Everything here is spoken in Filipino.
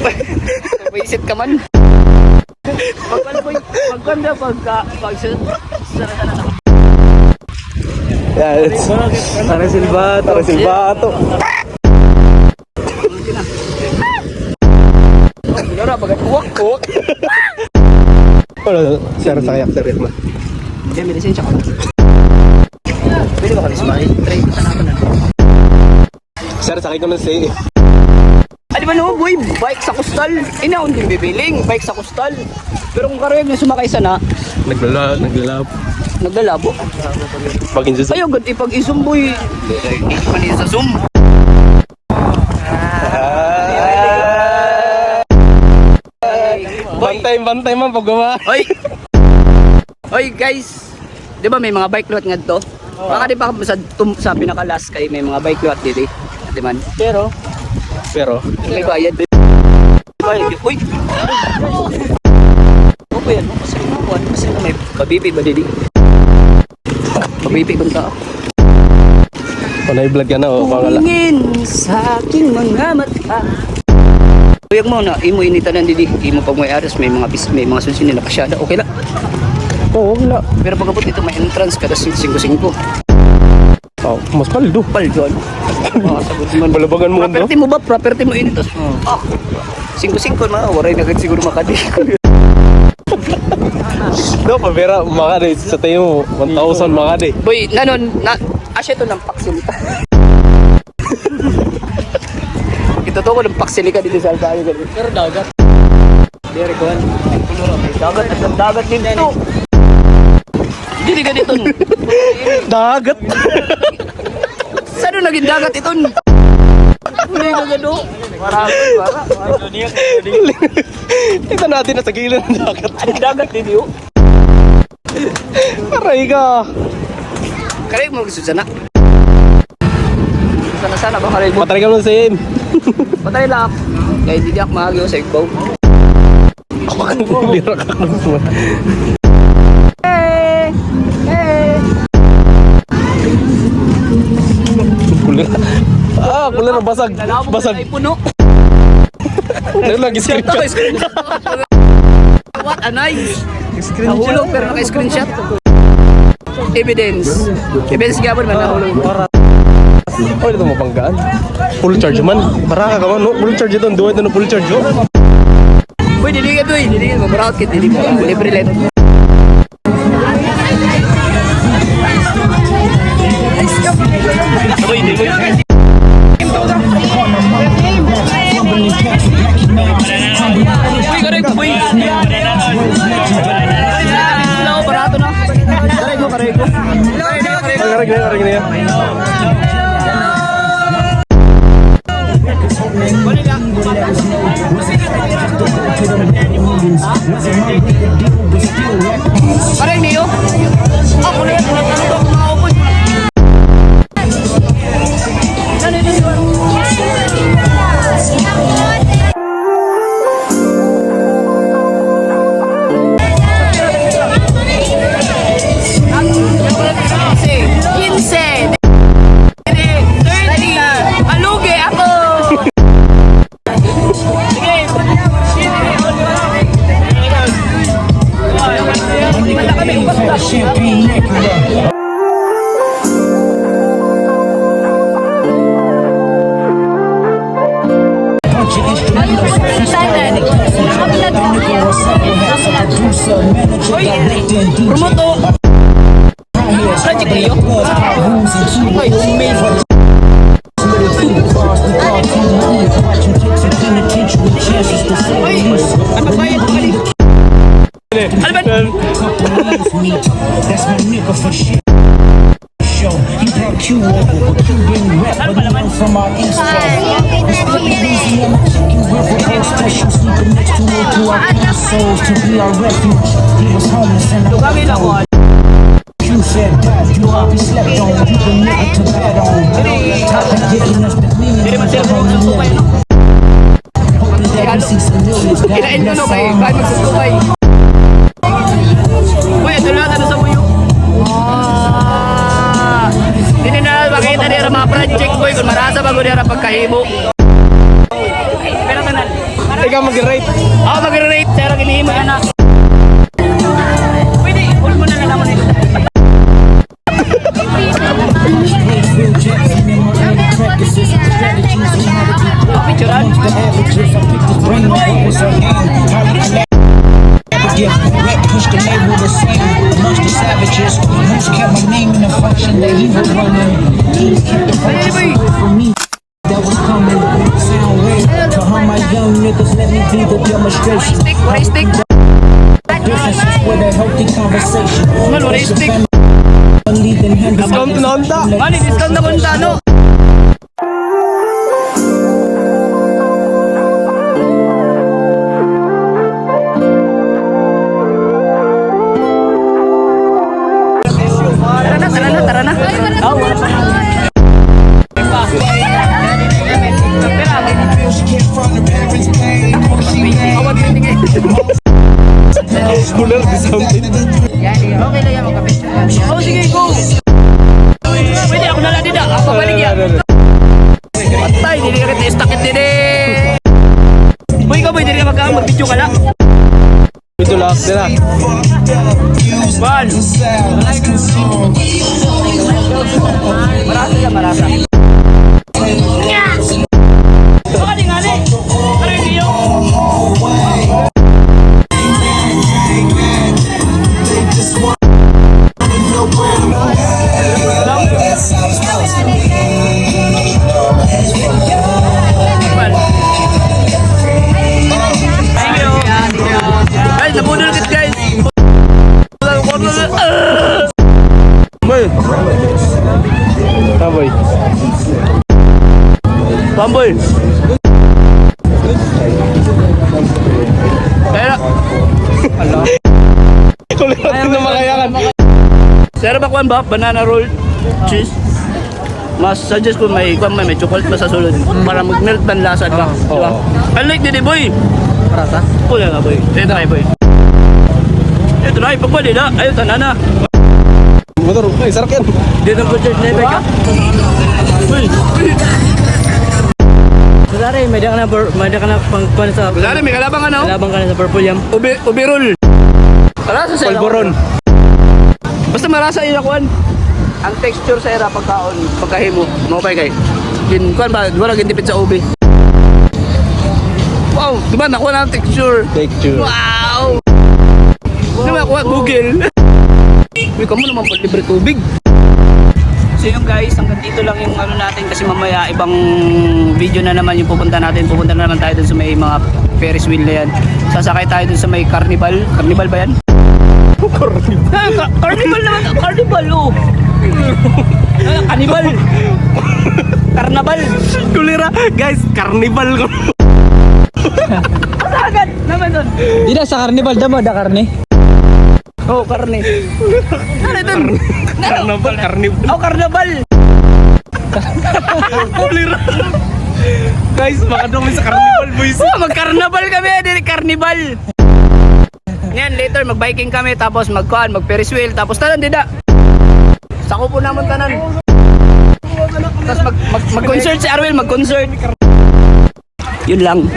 Pag-isip ka man. Pagkanda, Yes. Tara Silvato. Lora, bagat uwak. Wala, sir, sayak mo. Hindi, may lisensya ko. Pwede ba kami sumakay? Try, tanapan na. Sir, sakay ko ng say. Di ba no, boy? Bike sa kustal. Inaon din bibiling. Bike sa kustal. Pero kung karoyag na sumakay sana, naglalabo. Pagin sa Ayaw, gad ipag-isum, boy. Mali sa zoom. Bantay man paggawa. Oy guys, di ba may mga bike lot nga to? Baka di pa sa pinaka-last kay may mga bike lot dito. Di man? Pero May bayad. Uy! Ano yan? Kasi may pabibi ba dito? Pabibi kung tao. panay vlog ka na o pangala. Tumingin sa aking mga mata. Kuyag mo na, imo initan ng didi. Imo pag may aras, may mga sunsin nila pasyada. Okay lang. Oo, wala. Pero pagkabot dito may entrance kada 5-5. Oh, mas paldo. Paldo. Sagot man. Balabagan mo ito? Property mo ba? Property mo initos. 5-5 na. Waray na siguro makadi. No, pabera, makade. Sa tayo mo, 1,000 makade. Boy, asya to ng paksilika. Ito to ko ng paksilika dito sa Albayo. Pero dagat. Dere ko. Dagat din to. Dili ganito. Dagat. Saan naging dagat ito? Huli ka gano. Para. Ito natin na sa gilid ng dagat. Anong dagat din yun? Aray ka. Karay mo gusto sana. Sana ba karay mo? Patay ka mo sa sim. Patay lang. Kaya hindi ako mahagyo sa igbaw. Ako ka nilira ka naman. Kulira basag. Ay puno. Lagi screenshot. What a nice. Nahulog pero naka-screenshot. Evidence gabon man nahulog. Oh, ito mo panggaan. Full charge man. Baraka ka man, no? Full charge ito. Duwa ito na full charge, oh. Uy, diligan to eh. Diligan. Mabaraot kit. Libre let. Uy, karay ko, boy. Barato na. Karay ko. Karag na yan. Karay niyo? Ako na yan. Kumakupon. Promoto. Project kayo? Ay, ano ba yan? Alban! That's my nigga for shit. Show he brought Q over, but Q didn't rap, but he went from our east coast. We split the easy on the chicken river, extra shoes, sleeping next to it to our camp souls to be our refuge. He was homeless and I was Q said, Dad, you always slept on, you the nigga to bet on. Top of getting us the million, hoping that we see some millions. Kinain ko no kayo, kahit magsusukay. Uy, ito lang, ano sa muyo? Hindi na makita nila mga project boy kung marasa bago nila pagkahimo. Pero tanan, Ikaw mag-rate. Ako mag-rate, pero kinihimo yan na. Pwede, hold mo na lang ako nito. Real Jackson in my early practices. Strategies on how to beat Picturean. the averages. I picked this brain up, what was her name? Highly collaborative. Wet push the label the same amongst the savages. Moose kept my name in the function that he was running. He kept the focus away from me. That was coming. Sound weird to how my young niggas let me be the demonstration. What is stick? Differences with a healthy conversation. Man, what is stick? Leading hand in Discount na unta. Mani, discount na punta, no? Tara na. Oh, wala pa. Cooler discounted. Oh, sige, go! Pwede, ako nalang din ako balik yan. Patay, hindi ka kita istakit din eh. Boy, ikaw boy, hindi ka mag-video ka lang. Ito lang, tira. One. Marasa yan, marasa. Baka di nga ni. Ano yung iyo? Thank you. Guys, nabudol kit guys. Boy. Boy. Bamboy. Kaya Cooler natin na makayakan. Sir, bakwan ba? Banana roll, cheese. Mas suggest ko may chocolate pa sa sulod para mag-melt man lasa, diba? Diba? Unlike dito, boy. Rasa? Pula nga, boy. Ito na, boy. Ito na, ipagpali na. Ayun, tanana. Motor, ay sarap yan. Dito ang purchase na ito, ka? Boy. Kusari, may ka na pang sa... Kusari, may kalabang ano? Kalabang ka na sa purple yam. Ubi roll. Marasa sa Polvoron. Basta marasa yun akuan. Ang texture sa era pagkaon, pagkahimo, maupay kay. Din kuan ba, wala gintipit sa ubi. Wow, diba nakuha na ang texture. Texture. Wow! Diba nakuha, Google. Uy, kamo naman po libre tubig. So yun guys, hanggang dito lang yung ano natin kasi mamaya ibang video na naman yung pupunta natin. Pupunta na naman tayo dun sa may mga Ferris wheel na yan. Sasakay tayo dun sa may carnival. Carnival ba yan? Carnival naman. Carnival, oh. Carnival. Carnival. Kulira. Guys, carnival ko. Agad naman dun. Di na sa karnival damo ada karne. Oh, karne. Ano ito? Carnival, carnival. Oh, carnival. Kulira. Guys, makadami sa carnival, boys. Oh, mag-carnival kami. Hindi, carnival. Ngayon, later, mag-biking kami. Tapos mag-Ferris wheel. Tapos tanan, dida. Sako po naman tanan. Tapos mag-concert si Arwel. Mag-concert. Yun lang.